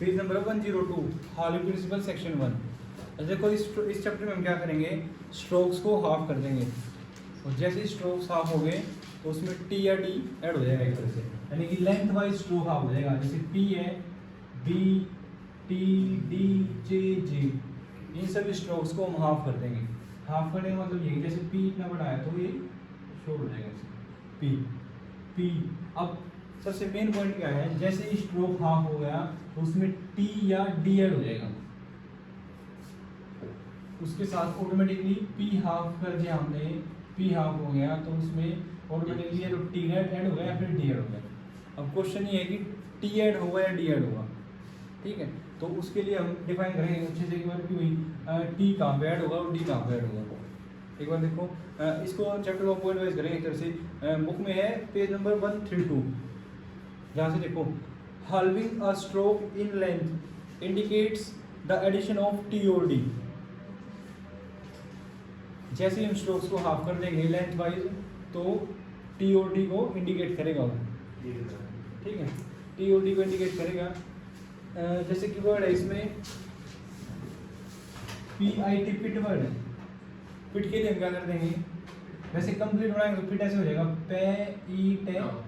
Page number 102, halving principle section 1। देखो इस chapter में हम क्या करेंगे, स्ट्रोक्स को हाफ कर देंगे और जैसे स्ट्रोक्स हाफ हो गए तो उसमें टी या डी ऐड हो जाएगा एक तरह से, यानी कि लेंथ वाइज स्ट्रोक हाफ हो जाएगा। जैसे पी है, बी, टी, डी, जे, जे, इन सभी स्ट्रोक्स को हम हाफ कर देंगे। हाफ करने का मतलब ये, जैसे पी इतना बड़ा है तो ये शोर हो जाएगा पी पी। अब सबसे मेन पॉइंट क्या है, जैसे ही स्ट्रोक हाफ हो गया तो उसमें टी या डी ऐड हो जाएगा, उसके साथ ऑटोमेटिकली पी हाफ कर दिया हमने, पी हाफ हो गया तो उसमें ऑटोमेटिकली तो टी ऐड हो गया या फिर डी ऐड हो गया। अब क्वेश्चन ये है कि टी ऐड होगा या डी ऐड होगा, ठीक है। तो उसके लिए हम डिफाइन करेंगे अच्छे से एक बार कि भाई टी कहाँ पे ऐड होगा और डी कहाँ पे ऐड होगा। एक बार देखो, इसको चैप्टर को पॉइंट वाइज करेंगे एक तरह से। बुक में है पेज नंबर 132, जहाँ से देखो, halving a stroke in length indicates the addition of T और D। जैसे ही हम स्ट्रोक्स को हाफ कर देंगे लेंथ वाइज तो T और D को इंडिकेट करेगा वो, ठीक है, T और D को इंडिकेट करेगा। जैसे कि वर्ड है इसमें PIT, पिट वर्ड है। पिट के लिए हम क्या कर देंगे, वैसे कंप्लीट बनाएंगे तो पिट ऐसे हो जाएगा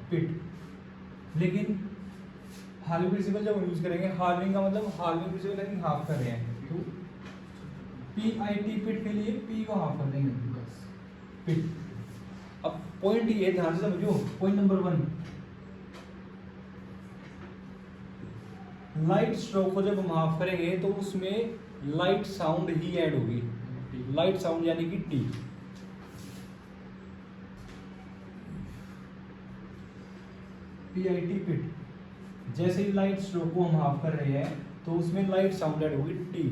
पिट, लेकिन हार्विंग प्रिंसिपल जब हम यूज करेंगे, हार्विंग का मतलब हार्विंग प्रिंसिपल लेकिन हाफ कर रहे हैं, तो PIT पिट के लिए P को हाफ कर देंगे पिट। अब पॉइंट ये ध्यान से समझो, पॉइंट नंबर 1, लाइट स्ट्रोक को जब हम हाफ करेंगे तो उसमें लाइट साउंड ही ऐड होगी, लाइट साउंड यानी कि टी। PIT पिट, जैसे ही लाइट स्ट्रोक को हम हाफ कर रहे हैं तो उसमें लाइट साउंड ऐड होगी टी।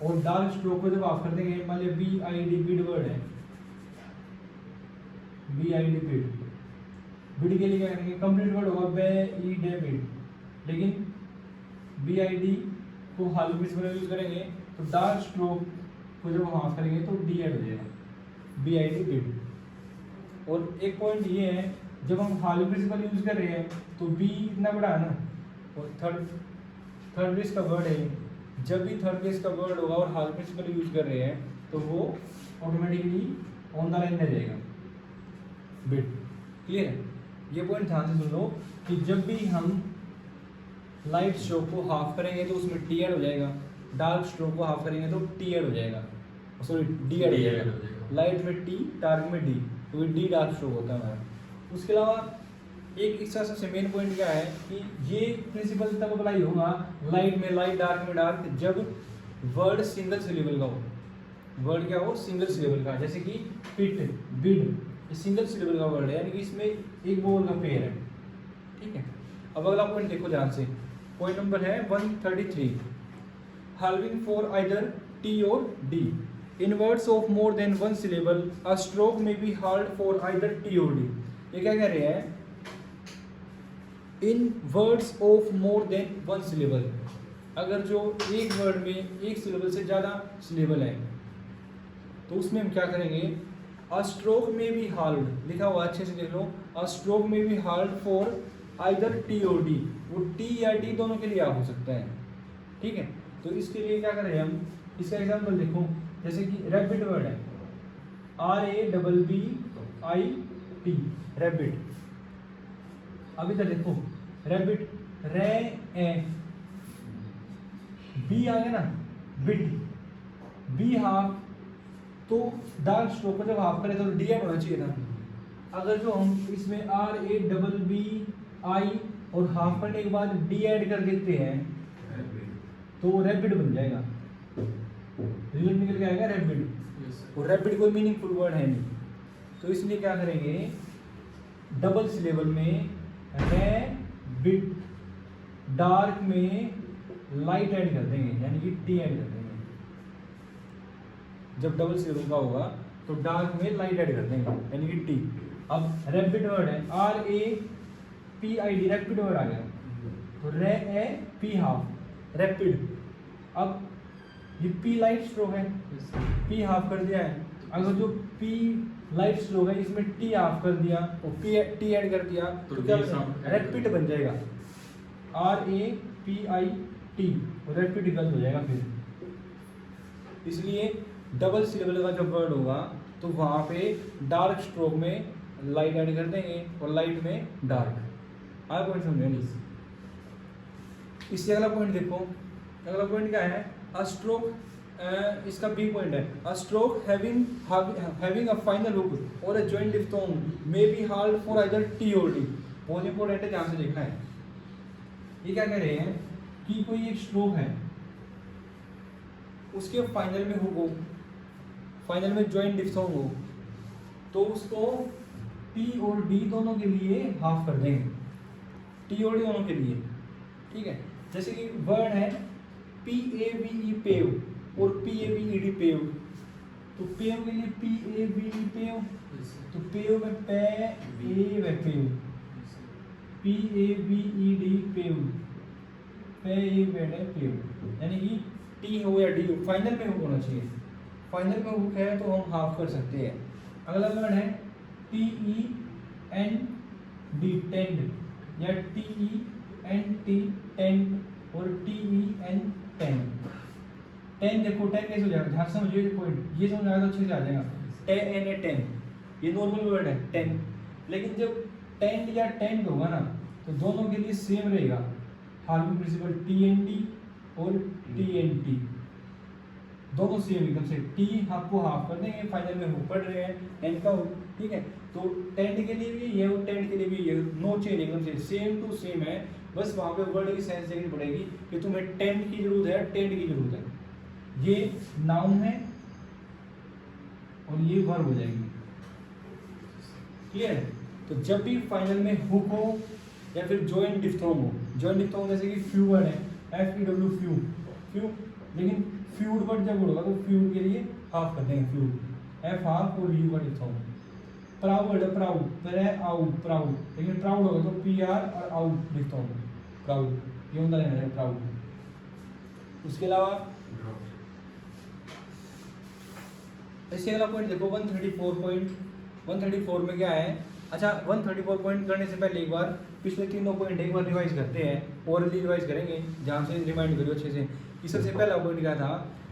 और डार्क स्ट्रोक को जब हाफ कर देंगे, मान लिया BID पिट वर्ड है, BID पिट, बिड के लिए क्या करेंगे, कंप्लीट वर्ड होगा बिड, लेकिन BID को हार्विंग प्रिंसिपल यूज करेंगे तो डार्क स्ट्रोक को जब हम हाफ करेंगे तो डी ऐड हो जाएगा, BID बिड। और एक पॉइंट ये है, जब हम हार्विंग प्रिंसिपल यूज कर रहे हैं तो बी इतना बड़ा है ना, और थर्ड बेस का वर्ड है, जब भी थर्ड बेस का वर्ड होगा और हार्विंग प्रिंसिपल यूज कर रहे हैं तो वो ऑटोमेटिकली ऑन द लाइन में जाएगा बिड। क्लियर है, ये पॉइंट ध्यान से सुन लो कि जब भी हम लाइट स्ट्रोक को हाफ करेंगे तो उसमें टी ऐड हो जाएगा, डार्क स्ट्रोक को हाफ करेंगे तो टी ऐड हो जाएगा, सॉरी डी ऐड हो जाएगा। लाइट में टी, डार्क में डी, तो डी डार्क स्ट्रोक होता है हमारा। उसके अलावा एक इसका सबसे मेन पॉइंट क्या है कि ये प्रिंसिपल तब अप्लाई होगा लाइट में लाइट, डार्क में डार्क, जब वर्ड सिंगल सिलेबल का हो। वर्ड क्या हो, सिंगल सिलेबल का, जैसे कि पिट, बिड, ये सिंगल सिलेबल का वर्ड है, यानी कि इसमें एक वोवल का पेयर है, ठीक है। अब अगला पॉइंट देखो ध्यान से, पॉइंट नंबर है 133, halving for either T or D। In words of more than one syllable, a stroke may be halved for either T or D। ये क्या कह रहे हैं, in words of more than one syllable, अगर जो एक word में एक सिलेबल से ज़्यादा सिलेबल है तो उसमें हम क्या करेंगे, अ स्ट्रोक में बी हाल्ड, लिखा हुआ अच्छे से देख लो, अ स्ट्रोक में B halved for either T और डी, वो टी या डी दोनों के लिए आप हो सकता है, ठीक है। तो इसके लिए क्या करें हम, इसका एग्जाम्पल देखो, जैसे कि रैबिट वर्ड है, RABBIT, रैबिट। अब इधर देखो, रैबिट, रे ए, बी आ गया ना, बिट, बी हाफ, तो डार्क स्ट्रोक को जब हाफ करें तो डी ऐड होना चाहिए था। अगर जो हम इसमें RABBI और हाफ करने के बाद डी ऐड कर देते हैं तो रैबिट बन जाएगा, रिजल्ट निकल के आएगा रैबिट। और रैबिट कोई मीनिंगफुल वर्ड है नहीं, तो इसलिए क्या करेंगे, डबल सिलेबल में रैबिट, डार्क में लाइट ऐड कर देंगे, यानी कि टी ऐड कर देंगे। जब डबल सिलेबल का होगा तो डार्क में लाइट ऐड कर देंगे, यानी कि टी। अब रैबिट वर्ड है, RAPID, रैपिड वर्ड आ गया, तो रे ए पी हाफ, रैपिड। अब ये पी लाइट स्ट्रोक है, पी हाफ कर दिया है, अगर जो पी लाइट स्ट्रोक है इसमें टी हाफ कर दिया और टी ऐड कर दिया तो क्या रैपिड बन जाएगा, RAPID टी, और रैपिड गलत हो जाएगा फिर। इसलिए डबल सिलेबल का जब वर्ड होगा तो वहाँ पे डार्क स्ट्रोक में लाइट ऐड कर देंगे और लाइट में डार्क। आगे पॉइंट समझे नहीं। इससे अगला पॉइंट देखो, अगला पॉइंट क्या है, अ स्ट्रोक, इसका बी पॉइंट है, a stroke having a final hook और a joint diphthong may be halved for either T और डी। बहुत इंपॉर्टेंट है, ध्यान से देखना है। ये क्या कह रहे हैं कि कोई एक स्ट्रोक है, उसके फाइनल में हुक हो, फाइनल में जॉइंट डिफ्थोंग हो, तो उसको टी और डी दोनों के लिए हाफ कर देंगे, टी और डी दोनों के लिए, ठीक है। जैसे कि वर्ड है P A V E pave और P A V E D pave, तो पेव के लिए P A V E pave, तो पेव में पे ए व pave, P A V E D pave, पे ए व ड पेव, यानी कि टी हो या डी हो, फाइनल में हुक होना चाहिए। फाइनल में हुक है तो हम हाफ कर सकते हैं। अगला वर्ड है T E N D tend, या T E N T tend और T E N ten. Ten देखो, टेन कैसे हो जाएगा, ध्यान से समझिए पॉइंट, ये समझ आएगा तो अच्छे से आ जाएगा। टेन एन ए टेन, ये नॉर्मल वर्ड है टेन, लेकिन जब टेंड या टेंड होगा ना तो दोनों के लिए सेम रहेगा, harmonic principle T N D और टी एन टी, दोनों सेम एकदम से। टी आपको हाफ कर देंगे, फाइनल में हुक पढ़ रहे हैं एन का हुक, ठीक है। तो टेंड के लिए भी ये और टेंड के लिए भी ये, नो चेंज, एकदम से सेम टू सेम है। बस वहाँ पे वर्ड की सेंस देखनी पड़ेगी कि तुम्हें टेंड की जरूरत है, टेंड की जरूरत है। ये नाउन है और ये वर्ब हो जाएगी, क्लियर। तो जब भी फाइनल में हुक हो या फिर जॉइंट डिफ्थोंग हो, जॉइंट डिफ्थोंग जैसे कि फ्यू वर्ड है, F E W few, few, लेकिन फ्यूड वर्ड जब होगा तो फ्यूड के लिए हाफ कर देंगे, फ्यूड, एफ हाफ और यू का डिफ्थोंग। प्राउड है, प्राउड, प्रे आउट, प्राउड, लेकिन प्राउड होगा तो पी आर और आउट डिफ्थोंग, प्राउड, ये होता है प्राउड। उसके अलावा इसके अगला पॉइंट देखो 134 में क्या है। अच्छा, 134 पॉइंट करने से पहले एक बार पिछले तीनों पॉइंट एक बार रिवाइज करते हैं, ओरली रिवाइज करेंगे, जहाँ से रिमाइंड करियो अच्छे से कि सबसे पहला पॉइंट क्या था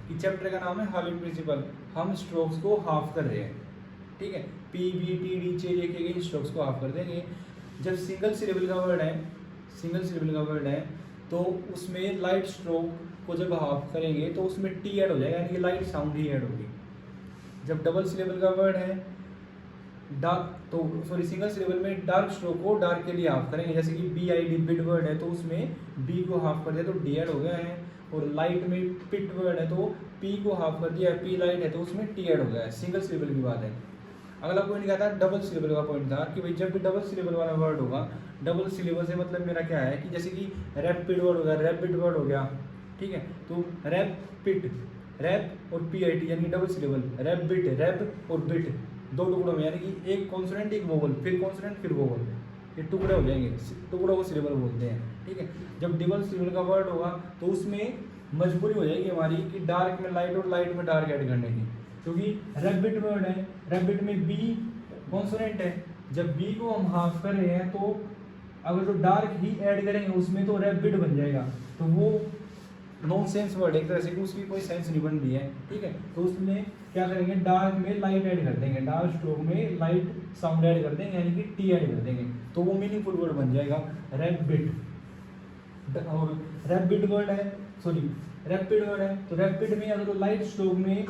कि चैप्टर का नाम है हार्मोनिक प्रिंसिपल, हम स्ट्रोक्स को हाफ कर रहे हैं, ठीक है। पी बी टी डी चे जे के स्ट्रोक्स को हाफ कर देंगे। जब सिंगल सिलेबल का वर्ड है, सिंगल सिलेबल का वर्ड है तो उसमें लाइट स्ट्रोक को जब हाफ करेंगे तो उसमें टी ऐड हो जाएगा, यानी कि लाइट साउंड ही ऐड होगी। जब डबल सिलेबल का वर्ड है डार्क, तो सॉरी सिंगल सिलेबल में डार्क स्ट्रोक को डार्क के लिए हाफ करेंगे, जैसे कि B I D bid word है तो उसमें बी को हाफ कर दिया तो डी ऐड हो गया है। और लाइट में पिट वर्ड है तो पी को हाफ कर दिया, पी लाइट है तो उसमें टी ऐड हो गया है, सिंगल सिलेबल की बात है। अगला पॉइंट क्या था, डबल सिलेबल का पॉइंट था कि भाई जब भी डबल सिलेबल वाला वर्ड होगा, डबल सिलेबल से मतलब मेरा क्या है कि जैसे कि रैपिड वर्ड हो गया, रैपिड वर्ड हो गया, ठीक है। तो रैपिड, रैप और पी आई टी यानी double syllable, rap bit, rap और बिट दो टुकड़ों में, यानी कि एक कॉन्सोनेंट एक वोवल, फिर कॉन्सोनेंट फिर वोवल, ये टुकड़े हो जाएंगे, टुकड़ों को सिलेबल बोलते हैं, ठीक है। जब डबल सिलेबल का वर्ड होगा तो उसमें मजबूरी हो जाएगी हमारी कि डार्क में लाइट और लाइट में डार्क ऐड करने की, क्योंकि रैबिट वर्ड है, रैबिट में बी कॉन्सोनेंट है, जब बी को हम हाफ कर रहे हैं तो अगर तो डार्क ही ऐड करेंगे उसमें तो रैबिट बन जाएगा, तो वो नॉन सेंस वर्ड एक तरह से, उसकी कोई सेंस नहीं बन रही है, ठीक है। तो उसमें क्या करेंगे, डार्क में लाइट ऐड कर देंगे, डार्क स्ट्रोक में लाइट साउंड ऐड कर देंगे, यानी कि टी ऐड कर देंगे, तो वो मीनिंगफुल वर्ड बन जाएगा रैबिट। और रैबिट वर्ड है, सॉरी रैपिड वर्ड है, तो रैपिड में अगर तो लाइट स्ट्रोक में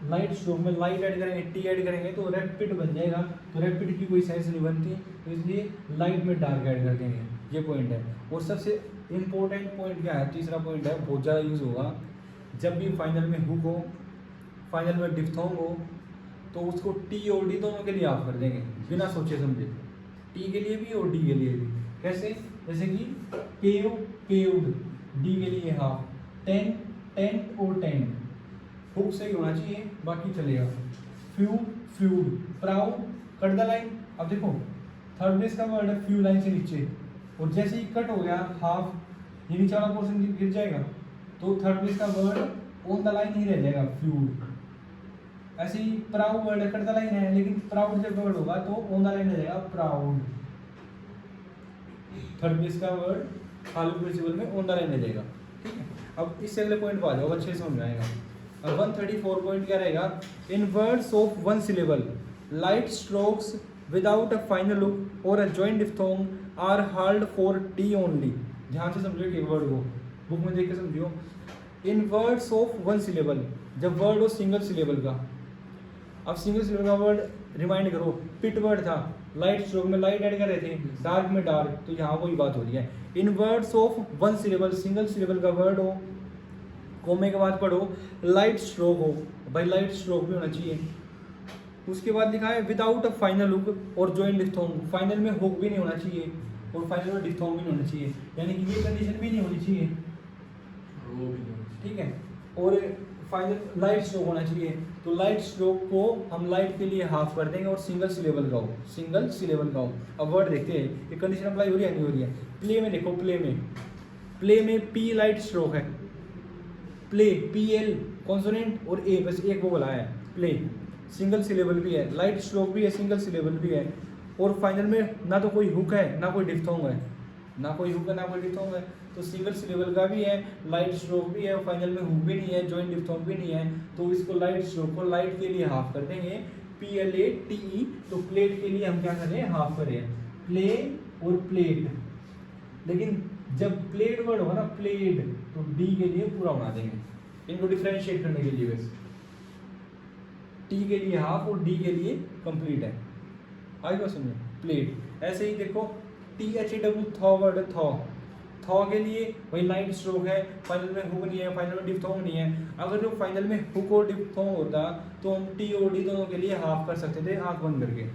लाइट स्ट्रोक में लाइट ऐड करेंगे, टी ऐड करेंगे तो रैपिड बन जाएगा, तो रैपिड की कोई सेंस नहीं बनती, तो इसलिए लाइट में डार्क ऐड कर देंगे, ये पॉइंट है। और सबसे इंपॉर्टेंट पॉइंट क्या है, तीसरा पॉइंट है, बहुत ज़्यादा यूज़ होगा, जब भी फाइनल में हुक हो, फाइनल में डिफ्थोंग हो, तो उसको टी और डी दोनों के लिए आप कर देंगे बिना सोचे समझे, टी के लिए भी और डी के लिए भी। कैसे, जैसे कि पेव पेव्ड, डी के लिए हाफ, टेंट टेंट और टेंट, हुक सही होना चाहिए बाकी चलेगा। Few feud, proud cut the line. अब देखो थर्ड बेस का वर्ड है फ्यू लाइन से नीचे, और जैसे ही कट हो गया हाफ, ये नीचे वाला पोर्शन गिर जाएगा, तो थर्ड बेस का वर्ड ऑन द लाइन ही रह जाएगा, फ्यूड। ऐसे ही प्राउड वर्ड है, कट द लाइन है, लेकिन प्राउड जब वर्ड होगा तो ऑन द लाइन रह जाएगा, प्राउड। थर्ड बेस का वर्ड हार्मोनिक प्रिंसिपल में ऑन द लाइन रह जाएगा। ठीक है। अब इससे अगले पॉइंट पर आ जाओ, अच्छे से समझ में आएगा। अब 134 पॉइंट क्या रहेगा, in words of one syllable light strokes without a final look और a joint diphthong are heard for T only. ध्यान से समझो कि वर्ड को बुक में देख के समझियो। इन वर्ड्स ऑफ वन सिलेबल, जब वर्ड हो सिंगल सिलेबल का, अब सिंगल सिलेबल का वर्ड रिमाइंड करो, पिट वर्ड था, लाइट स्ट्रोक में लाइट ऐड कर रहे थे, डार्क में डार्क, तो यहाँ वही बात हो रही है। In words of one syllable, single syllable का वर्ड हो, कोमे के बाद पढ़ो लाइट स्ट्रोक हो, भाई लाइट स्ट्रोक भी होना चाहिए। उसके बाद लिखा है विदाउट अ फाइनल हुक और जॉइंट डिफ्थोंग, फाइनल में हुक भी नहीं होना चाहिए और फाइनल में डिफ्थोंग भी नहीं होना चाहिए, यानी कि ये कंडीशन भी नहीं होनी चाहिए, ठीक है। और फाइनल लाइट स्ट्रोक होना चाहिए, तो लाइट स्ट्रोक को हम लाइट के लिए हाफ कर देंगे और सिंगल सिलेबल का हो, सिंगल सिलेबल का हो। अब वर्ड देखते हैं ये कंडीशन अप्लाई हो रही है नहीं हो रही है। प्ले में देखो, प्ले में पी लाइट स्ट्रोक है, प्ले पी एल कॉन्सोनेंट और ए बस एक वो बोला है, प्ले सिंगल सिलेबल भी है, लाइट स्ट्रोक भी है, सिंगल सिलेबल भी है, और फाइनल में ना तो कोई हुक है ना कोई डिफ्थोंग है, ना कोई हुक है ना कोई डिफ्थोंग है, तो सिंगल सिलेबल का भी है, लाइट स्ट्रोक भी है, फाइनल में हुक भी नहीं है, जॉइंट डिफ्थोंग भी नहीं है, तो इसको लाइट स्ट्रोक को लाइट के लिए हाफ कर देंगे, P L A T E, तो प्लेट के लिए हम क्या करें, हाफ करें, प्ले और प्लेट। लेकिन जब प्लेट वर्ड होगा ना, प्लेट, तो डी के लिए पूरा बना देंगे, इनको डिफरेंशिएट करने के लिए बस, टी के लिए हाफ और डी के लिए कंप्लीट है। आई बात समझे, प्लेट। ऐसे ही देखो T H A W thaw word, thaw के लिए वही लाइट स्ट्रोक है, फाइनल में हुक नहीं है, फाइनल में डिफ्थोंग नहीं है। अगर जो फाइनल में हुक और डिफ्थोंग होता तो हम टी और डी दोनों के लिए हाफ कर सकते थे आंख बंद करके,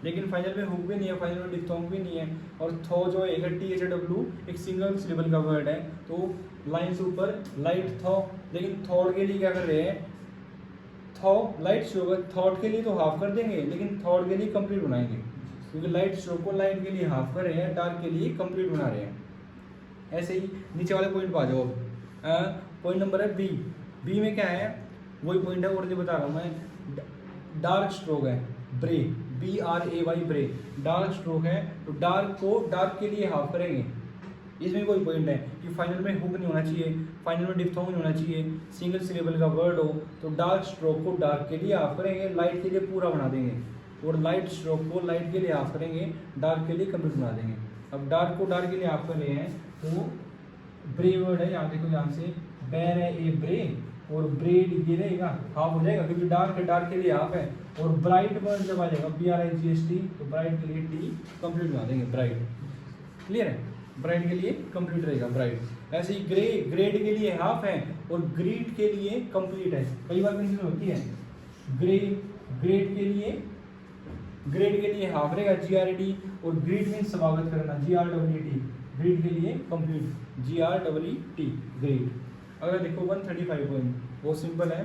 लेकिन फाइनल में हुक भी नहीं है, फाइनल में डिफ्थोंग भी नहीं है, और थॉ जो है टी एच ए डब्ल्यू एक सिंगल सिलेबल का वर्ड है, तो लाइन से ऊपर लाइट थॉ। लेकिन थॉट के लिए क्या कर रहे हैं, थॉ लाइट स्ट्रोक, थॉट के लिए तो हाफ कर देंगे, लेकिन थॉट के लिए कंप्लीट बनाएंगे, क्योंकि लाइट स्ट्रोक को लाइट के लिए हाफ कर रहे हैं, डार्क के लिए कंप्लीट बना रहे हैं। ऐसे ही नीचे वाले पॉइंट पर आ जाओ। पॉइंट नंबर है बी। बी में क्या है, वही पॉइंट है और बता रहा हूँ मैं, डार्क स्ट्रोक है, ब्रे, बी आर ए वाई, ब्रे डार्क स्ट्रोक है, तो डार्क को डार्क के लिए हाफ करेंगे। इसमें कोई पॉइंट है कि फाइनल में हुक नहीं होना चाहिए, फाइनल में डिफ्थोंग नहीं होना चाहिए, सिंगल सिलेबल का वर्ड हो, तो डार्क स्ट्रोक को डार्क के लिए हाफ करेंगे, लाइट के लिए पूरा बना देंगे, और लाइट स्ट्रोक को लाइट के लिए हाफ करेंगे, डार्क के लिए कंप्लीट बना देंगे। अब डार्क को डार्क के लिए हाफ कर रहे हैं, तो ब्रे वर्ड है, यहाँ देखो ध्यान से, बैर है ए ब्रे, और ब्रेड ये रहेगा हाफ हो जाएगा, क्योंकि डार्क है, डार्क के लिए हाफ है। और ब्राइट वर्ड जब आ जाएगा B R I G S T, तो ब्राइट के लिए टी कंप्लीट बना देंगे, ब्राइट। क्लियर है, ब्राइट के लिए कंप्लीट रहेगा ब्राइट। ऐसे ही ग्रे, ग्रेड के लिए हाफ है और ग्रीड के लिए कंप्लीट है। कई बार कंफ्यूजन होती है, ग्रे ग्रेड के लिए हाफ रहेगा जी आर डी, और ग्रीड मीन स्वागत करना, G R W T, greet के लिए complete, G R W T, greet. अगर देखो 135 पॉइंट, वो सिंपल है,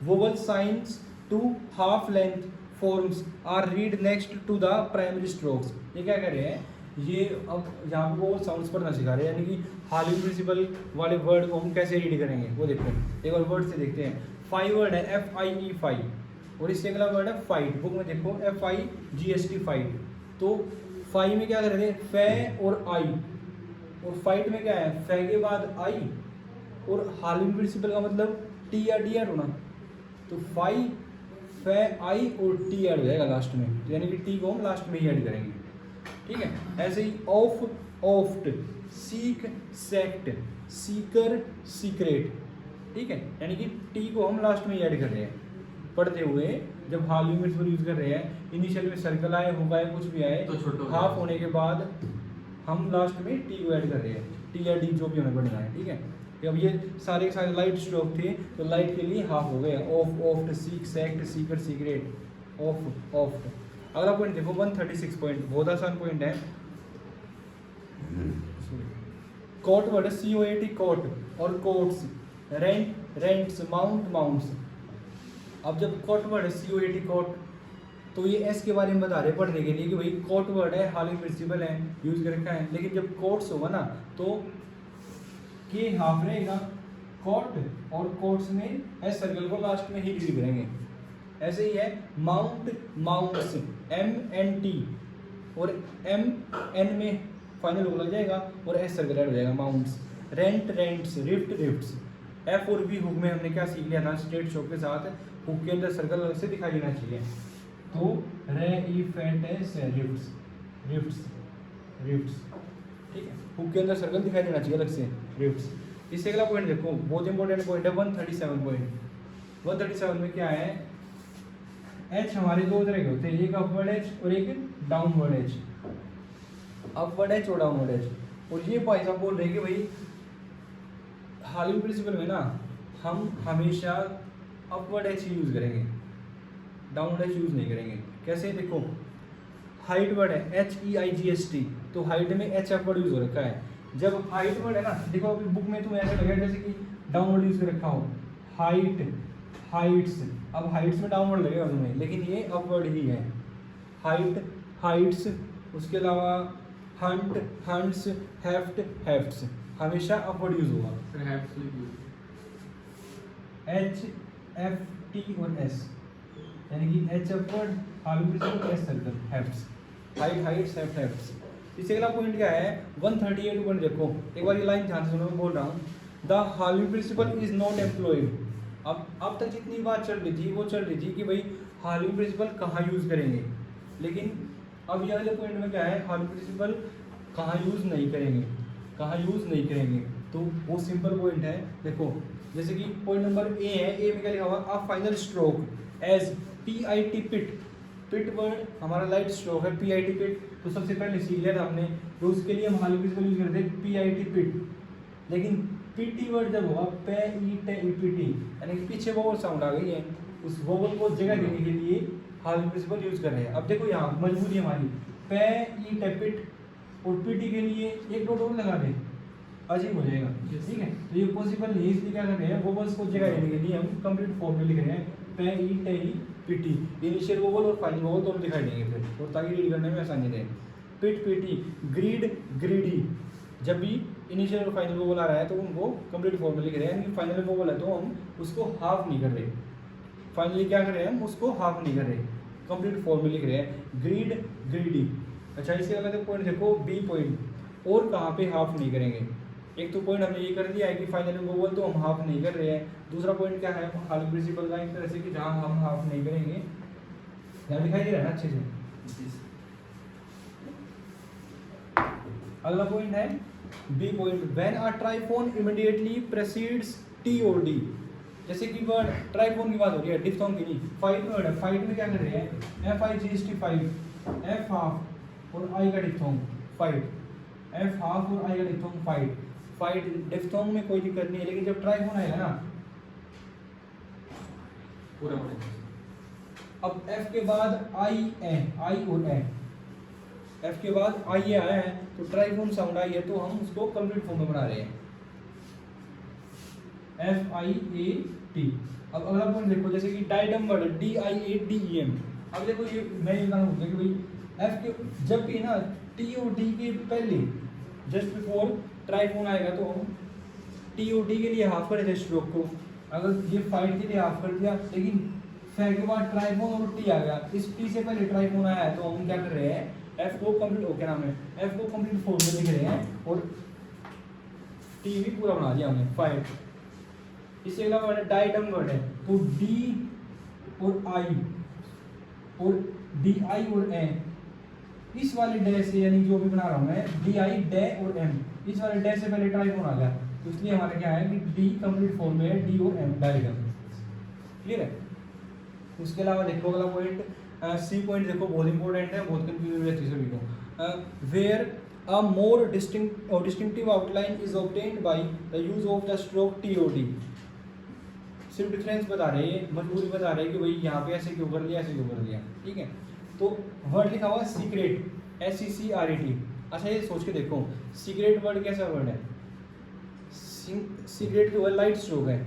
vowel signs to half length forms are read next to the primary strokes. ये क्या कर रहे हैं, ये अब यहाँ पे वो साउंड्स पढ़ना सिखा रहे हैं, यानी कि हालिंग प्रिंसिपल वाले वर्ड को हम कैसे रीड करेंगे वो देखो। एक बार वर्ड से देखते हैं, फाइव वर्ड है एफ आई ई फाइव, और इससे अगला वर्ड है फाइट, बुक में देखो F I G S T fight. तो फाइव में क्या कर रहे हैं, फे और आई, और फाइट में क्या है, फे के बाद आई, और हालिंग प्रिंसिपल का मतलब टी या डी ऐड होना, तो फाइव फे आई और टी ऐड हो जाएगा लास्ट में, यानी कि टी को हम लास्ट में ही ऐड करेंगे, ठीक है। ऐसे ही off, oft, seek, sect, seeker, secret, ठीक है, यानी कि टी को हम लास्ट में ही ऐड कर रहे हैं पढ़ते हुए। जब हाल में यूज कर रहे हैं, इनिशियल में सर्कल आए, हुक आए, कुछ भी आए, तो हाफ होने के बाद हम लास्ट में टी को ऐड कर रहे हैं, टी या डी जो भी हमें पढ़ना है, ठीक है। अब ये सारे के सारे लाइट स्ट्रोक थे, तो लाइट के लिए हाफ हो गए, off, oft, seek, sect, seeker, secret, off, oft. अगला पॉइंट देखो 136 पॉइंट, बहुत आसान पॉइंट है। Coat word, C O A T, coat, और coats, rent, rents, mount, mounts. अब जब कोट वर्ड है सी ओ ए टी, कोट, तो ये एस के बारे में बता रहे पढ़ने के लिए कि भाई कोट वर्ड है, हालिंग प्रिंसिपल है, यूज कर रखा है, लेकिन जब कोट्स होगा ना तो के हाफ रहेगा कोट, और कोट्स में एस सर्कल को लास्ट में ही रीड करेंगे। ऐसे ही है mount, mounts, M N T, और एम एन में फाइनल हो लग जाएगा और एस सर्कल ऐड हो जाएगा, mounts. Rent rents, rift rifts. F और बी हुक में हमने क्या सीख लिया था, स्ट्रेट स्ट्रोक के साथ हुक के अंदर सर्कल अलग से दिखाई देना चाहिए। तो रे ई फेंटेस रिफ्ट्स रिफ्ट्स रिफ्ट्स, ठीक है, हुक के अंदर सर्कल दिखाई देना चाहिए अलग से, रिफ्ट्स। इससे अगला पॉइंट देखो, बहुत इंपॉर्टेंट पॉइंट है 137 पॉइंट। 137 में क्या है, एच हमारे दो तरह के होते हैं, एक अपवर्ड एच और एक डाउनवर्ड एच, अपवर्ड एच और डाउनवर्ड एच। और ये भाई साहब बोल रहे हैं कि भाई हालिंग प्रिंसिपल में ना हम हमेशा अपवर्ड एच यूज करेंगे, डाउनवर्ड एच यूज नहीं करेंगे। कैसे, देखो हाइट वर्ड है HEIGHT, तो हाइट में एच अपवर्ड यूज हो रखा है। जब हाइट वर्ड है ना, देखो अभी बुक में तुम्हें ऐसा लगेगा जैसे कि डाउनवर्ड यूज कर रखा हो, हाइट हाइट्स, अब हाइट्स में डाउनवर्ड लगेगा तुम्हें, लेकिन ये अपवर्ड ही है, हाइट हाइट्स। उसके अलावा हंट हंट्स, हेफ्ट हेफ्ट्स, हमेशा अपवर्ड यूज होगा। एच एफ टी और एस, यानी कि H upward, halving principle, S circle, hefts, height heights, heft hefts. इससे अगला पॉइंट क्या है 138 पॉइंट। देखो एक बार ये लाइन ध्यान से सुनो, मैं बोल रहा हूँ, the halving principle is not employed. अब तक जितनी बात चल रही थी वो चल रही थी कि भाई हालिंग प्रिंसिपल कहाँ यूज करेंगे, लेकिन अब ये वाले पॉइंट में क्या है, हालिंग प्रिंसिपल कहाँ यूज नहीं करेंगे, कहाँ यूज नहीं करेंगे। तो वो सिंपल पॉइंट है। देखो जैसे कि पॉइंट नंबर ए है, ए में क्या लिखा हुआ, a final stroke as PIT pit, pit word हमारा लाइट स्ट्रोक है, PIT पिट। तो सबसे पहले सीख लिया था हमने, तो उसके लिए हम हालिंग प्रिंसिपल यूज करते हैं PIT पिट। लेकिन PT वर्ड जब हुआ PIT, यानी कि पीछे वोवल साउंड आ गई है, उस वोवल को जगह देने के लिए हालिंग प्रिंसिपल यूज कर रहे हैं। अब देखो यहाँ मजबूरी हमारी, PIT पिट और PT के लिए एक दो डोर लगा दें, अजीब हो जाएगा, ठीक है। तो ये पॉसिबल नहीं है, इसलिए क्या कर रहे हैं, वोवल्स को जगह देने के लिए हम कंप्लीट फॉर्म में लिख रहे हैं PIT, इनिशियल वोवल और फाइनल वोवल दोनों दिखाई देंगे फिर, और ताकि रीड करने में आसानी रहे। पिट PT, ग्रीड ग्रीडी, जब भी इनिशियल और फाइनल वोवल आ रहा है तो उनको कंप्लीट फॉर्म में लिख रहे हैं, यानी फाइनल वोवल है तो हम उसको हाफ नहीं कर रहे, फाइनली क्या कर रहे हैं हम उसको हाफ नहीं कर रहे, कंप्लीट फॉर्म में लिख रहे हैं, ग्रीड ग्रीडी। अच्छा इसके अगला पॉइंट देखो B पॉइंट, और कहाँ पे हाफ नहीं करेंगे। एक तो पॉइंट हमने ये कर दिया है कि फाइनल वोवल तो हम हाफ नहीं कर रहे हैं, दूसरा पॉइंट क्या है, हालिंग प्रिंसिपल का एक तरह से कि जहाँ हम हाफ नहीं करेंगे, यहाँ दिखाई दे रहा है ना अच्छे से। अगला पॉइंट है B point, when a triphone immediately precedes T और D। जैसे कि वर्ड ट्राइफोन की बात हो रही है, डिफ्थोंग की नहीं। फाइट वर्ड है, फाइट में क्या कर रहे हैं, FIGHT फाइट, F हाफ और I का डिफ्थोंग फाइट, F हाफ और I का डिफ्थोंग फाइट। फाइट डिफ्थोंग में कोई दिक्कत नहीं है, लेकिन जब ट्राइफोन आएगा ना पूरा अब F के बाद I और A, F के बाद I आया है तो ट्राइफोन साउंड आई है, तो हम उसको कंप्लीट फॉर्म में बना रहे हैं, FIAT। अब अगला पॉइंट देखो, जैसे कि डाइडम वर्ड DIADEM। अब देखो ये मैं ये कहना भूल गया कि भाई F के जब भी ना T और D के पहले जस्ट बिफोर ट्राइफोन आएगा तो हम T और D के लिए हाफ कर देते स्ट्रोक को। अगर ये फाइट के लिए हाफ कर दिया, लेकिन फिर के बाद ट्राइफोन और T आ गया, इस T से पहले ट्राइफोन आया है तो हम क्या कर रहे हैं, F को कंप्लीट क्या नाम है, F को कंप्लीट फॉर्म में लिख रहे हैं और T भी पूरा बना दिया हमने फाइट। इससे अगला वर्ड है डाइडम वर्ड है, तो D और I और DI और M, इस वाले डे से, यानी जो भी बना रहा हूँ मैं DI डे और M, इस वाले डे से पहले ट्राइफोन आ गया, तो इसलिए हमारा क्या है कि D कंप्लीट फॉर्म में है, D और M डाइडम। क्लियर है। उसके अलावा देखो अगला पॉइंट C पॉइंट, देखो बहुत इंपॉर्टेंट है, बहुत कंफ्यूजन रहती है सभी को। Where a more distinctive outline is obtained by the use of the stroke T और D। सिर्फ डिफरेंस बता रहे हैं, मजबूरी बता रहे हैं कि भाई यहाँ पे ऐसे क्यों कर लिया, ऐसे क्यों कर लिया, ठीक है। तो वर्ड लिखा हुआ सीक्रेट, SECRET। अच्छा ये सोच के देखो, सीक्रेट वर्ड कैसा वर्ड है, सीक्रेट जो है लाइट स्ट्रोक है,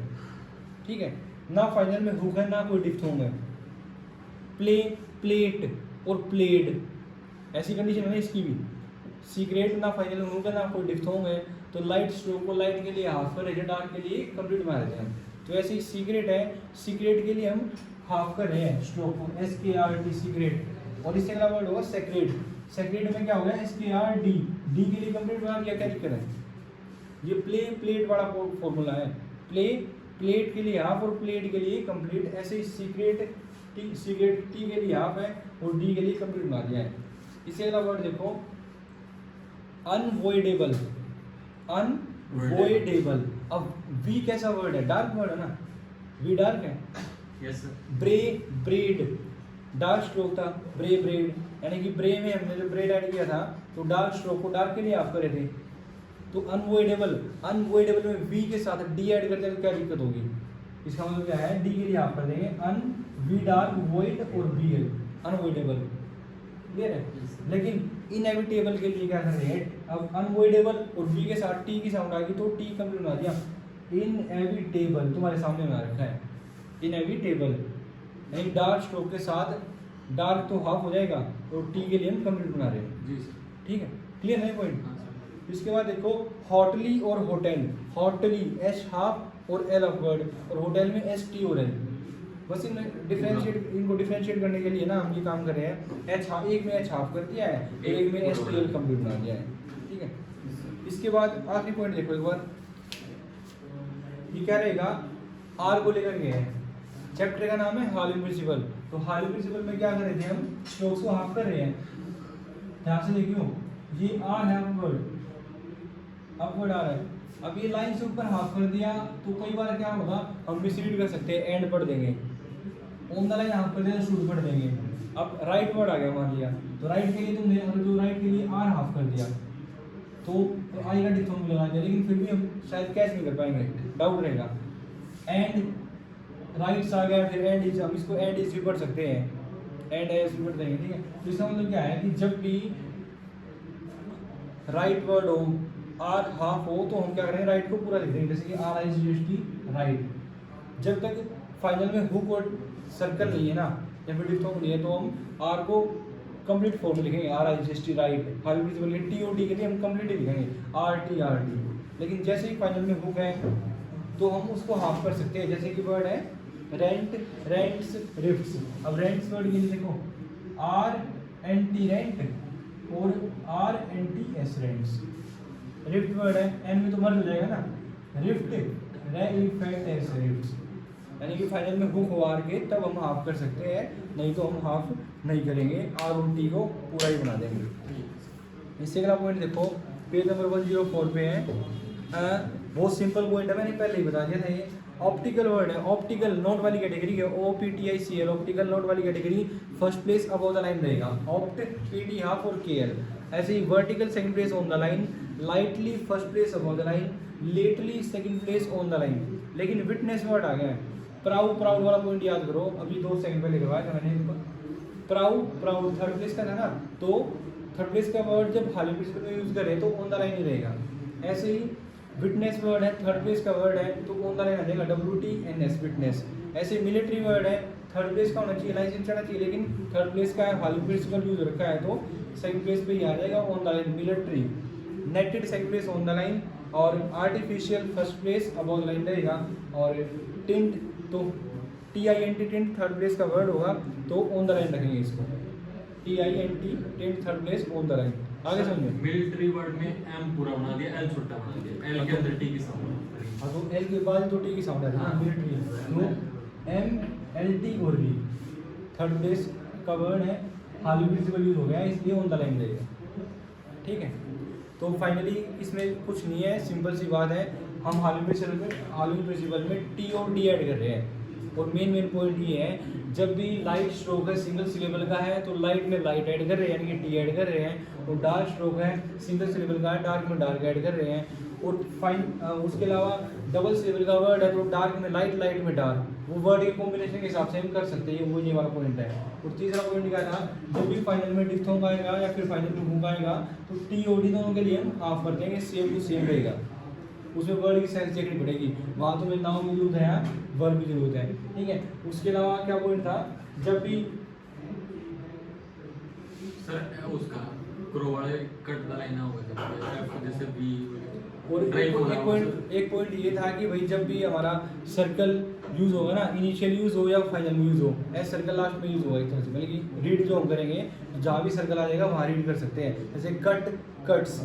ठीक है, ना फाइनल में हुक है ना कोई डिफ्थोंग है। प्ले, प्लेट और प्लेड, ऐसी कंडीशन है ना इसकी भी, सीक्रेट ना फाइनल में हुक है ना कोई डिफ्थोंग है, तो लाइट स्ट्रोक को लाइट के लिए हाफ कर रहे, डार्क के लिए कंप्लीट मार देते हैं। तो ऐसे ही सीक्रेट है, सीक्रेट के लिए हम हाफ कर रहे हैं स्ट्रोक को, SKRT सीक्रेट। और इससे अगला वर्ड होगा सेक्रेट, सेक्रेट में क्या होगा, SKRD, D के लिए कंप्लीट बना दिया, क्या दिक्कत है, ये प्ले प्लेट वाला फॉर्मूला है। प्ले प्लेट के लिए हाफ और प्लेट के लिए कंप्लीट। ऐसे ही सीक्रेट टी के लिए हाफ है और डी के लिए कंप्लीट बना दिया है। इससे अगला वर्ड देखो अनवॉइडेबल। अनवॉइडेबल, अब वी कैसा वर्ड है? डार्क वर्ड है ना, वी डार्क है। Yes sir. ब्रे ब्रेड, डार्क स्ट्रोक था, ब्रे ब्रेड, यानी कि ब्रे में हमने जो ब्रेड ऐड किया था तो डार्क स्ट्रोक को डार्क के लिए आप करे थे। तो अनवॉइडेबल, अनवॉइडेबल में वी के साथ डी ऐड करते हैं तो क्या दिक्कत होगी? इसका मतलब क्या है? डी के लिए आप कर देंगे अन वी डार्क वॉइड और बी एल अनवॉइडेबल। क्लियर है? लेकिन इनएविटेबल के लिए क्या कर रहे हैं? अब अनवॉइडेबल और वी के साथ टी की साउंड आ गई तो टी कंप्लीट बना दिया। इनएविटेबल तुम्हारे सामने बना रखा है, इनएविटेबल यानी डार्क स्ट्रोक के साथ डार्क तो हाफ हो जाएगा और टी के लिए हम कंप्लीट बना रहे हैं। जी सर। ठीक है, क्लियर है पॉइंट? हाँ सर। इसके बाद देखो हॉटली और होटल। हॉटली एच हाफ और एल अपवर्ड और होटल में एस टी और एल। बस इन इनको डिफरेंशिएट करने के लिए ना हम ये काम कर रहे हैं। एच हाफ, एक में एच हाफ कर दिया है, एक में एस टी एल कंप्लीट बना दिया है। ठीक है, इसके बाद आखिरी पॉइंट देखो एक बार, ये क्या रहेगा? आर को लेकर गए हैं। चैप्टर का नाम है हॉलिंग प्रिंसिपल। तो हॉलिंग प्रिंसिपल में क्या कर रहे थे हम? स्ट्रोक्स को हाफ कर रहे हैं। ध्यान से देखियो, ये आर है अपवर्ड आ रहा है। अब ये लाइन से ऊपर हाफ कर दिया तो कई बार क्या होगा, हम मिसरीड कर सकते हैं, एंड पढ़ देंगे। ऑन द लाइन हाफ कर दिया तो शुरू पढ़ देंगे। अब राइट वर्ड आ गया मान लिया, तो राइट के लिए तुमने अगर जो राइट के लिए आर हाफ कर दिया तो आई का डिफॉर्म लगा दिया, लेकिन फिर भी हम शायद कैच नहीं कर पाएंगे, डाउट रहेगा। एंड राइट आ गया, फिर एंड इज, हम इसको एंड इज भी पढ़ सकते हैं, एंड एज भी पढ़ देंगे। ठीक है, तो इसका मतलब क्या है कि जब भी राइट वर्ड हो, आर हाफ हो, तो हम क्या करेंगे? राइट को पूरा लिख देंगे, जैसे कि are I G S T right. जब तक फाइनल में हुक और सर्कल नहीं है ना, या फिर डिफॉर्म नहीं है, तो हम आर को कंप्लीट फॉर्म में लिखेंगे, R I G S T right. High principle के टी ओ टी के लिए हम कंप्लीट लिखेंगे आर टी। लेकिन जैसे ही फाइनल में हुक है तो हम उसको हाफ कर सकते हैं। जैसे कि वर्ड है रेंट, रेंट्स, रिफ्ट्स। अब रेंट्स वर्ड के लिए देखो आर एन टी रेंट और R N T S rents. Rift word है, एन में तो मर्ज हो जाएगा ना, रिफ्ट एस रिफ्ट्स, यानी कि फाइनल में हुक हो आर के तब हम हाफ कर सकते हैं, नहीं तो हम हाफ नहीं करेंगे, आर और टी को पूरा ही बना देंगे। इससे अगला पॉइंट देखो पेज नंबर 104 पे है। बहुत सिंपल पॉइंट है, मैंने पहले ही बता दिया था। ये ऑप्टिकल वर्ड है, ऑप्टिकल नोट वाली कैटेगरी है, O P T I C L, optical note वाली category first place above the line रहेगा, ऑप्ट पी डी हाफ और के एल। ऐसे ही vertical second place on the line, lightly first place above the line, lately second place on the line. लेकिन witness word आ गया है, proud, proud वाला point याद करो, अभी 2 सेकंड पहले करवाया था मैंने। प्राउड, प्राउड थर्ड प्लेस का था ना, तो थर्ड प्लेस का वर्ड जब हाली प्रिंसिपल में यूज करें तो ऑन द लाइन ही रहेगा। ऐसे ही विटनेस वर्ड है, थर्ड प्लेस का वर्ड है तो ऑन द लाइन आ जाएगा, WTNS विटनेस। ऐसे मिलिट्री वर्ड है, थर्ड प्लेस का होना चाहिए, लाइसेंस चढ़ना चाहिए, लेकिन थर्ड प्लेस का हाली प्रिंसिपल यूज रखा है तो सेकंड प्लेस पे ही आ जाएगा on the line, military. Netted second place on the line और artificial first place above the line रहेगा। और टिंट तो TINT टिंट थर्ड प्लेस का वर्ड होगा तो ऑन द लाइन रखेंगे इसको, TINT tint third place on the line. आगे समझो, मिलिट्री वर्ड में एम पूरा बना दिया, एल छोटा बना दिया, एल के अंदर टी की साउंड। हाँ तो एल के बाद तो टी की साउंड है ना, मिलिट्री तो MLT और V थर्ड प्लेस का वर्ड है, हाली प्रिंसिपल यूज हो गया इसलिए ऑन द लाइन रहेगा। ठीक है, तो फाइनली इसमें कुछ नहीं है, सिंपल सी बात है, हम हाली प्रिंसिपल में टी और डी ऐड कर रहे हैं। और मेन पॉइंट ये है, जब भी लाइट स्ट्रोक है सिंगल सिलेबल का है तो लाइट में लाइट ऐड कर रहे हैं, यानी कि टी ऐड कर रहे हैं। और डार्क स्ट्रोक है सिंगल सिलेबल का है, डार्क में डार्क ऐड कर रहे हैं। और उसके अलावा डबल सिलेबल का वर्ड है तो डार्क में लाइट, लाइट में डार्क, वो वर्ड के कॉम्बिनेशन के हिसाब से हम कर सकते हैं, वो ये वाला पॉइंट है। और तीसरा पॉइंट क्या था, जब भी फाइनल में डिफ्थोंग आएगा या फिर फाइनल में हुक आएगा तो टी और डी दोनों के लिए हम हाफ कर देंगे, सेम टू सेम रहेगा। उसमें वर्ड की सेंस देखनी पड़ेगी, वहाँ तो मेरे नाउन की जरूरत है, वर्ब की जरूरत है। ठीक है, उसके अलावा क्या पॉइंट था, जब भी सर उसका क्रो वाले कट द लाइन होगा जैसे बी। और एक पॉइंट ये था कि भाई जब भी हमारा सर्कल यूज होगा ना, इनिशियल यूज हो या फाइनल में यूज हो, एस सर्कल लास्ट में यूज होगा एक तरह से, मतलब कि रीड जो हम करेंगे जहाँ भी सर्कल आ जाएगा वहाँ रीड कर सकते हैं। जैसे cut, cuts,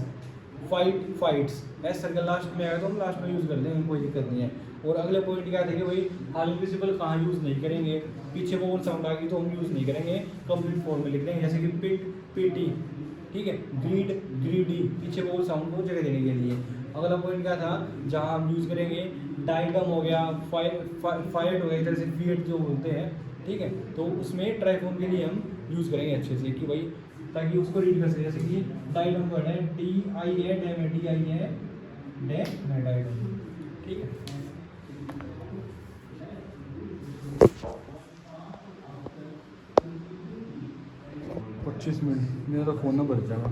fights S circle last में आया तो हम लास्ट में यूज़ करते हैं, कोई दिक्कत नहीं है। और अगले पॉइंट क्या थे कि भाई हाल इनविजिबल कहाँ यूज़ नहीं करेंगे, पीछे वो साउंड आ गई तो हम यूज़ नहीं करेंगे, कंप्लीट फॉर्म में लिख देंगे, जैसे कि पिट पीटी, ठीक है, ग्रीड ग्रीडी, पीछे वो साउंड को जगह देने के लिए। अगला पॉइंट क्या था जहाँ हम यूज़ करेंगे, डायग्राम हो गया, फाइट हो गया, इधर से फीट जो बोलते हैं, ठीक है, तो उसमें ट्राइफॉन के लिए हम यूज़ करेंगे अच्छे से कि भाई ताकि उसको रीड कर सके। जैसे कि डायग्राम वर्ड है DIA डैम है, DIA डैम है डायग्राम, ठीक है। 25 मिनट मेरा तो फ़ोन ना भर जाएगा।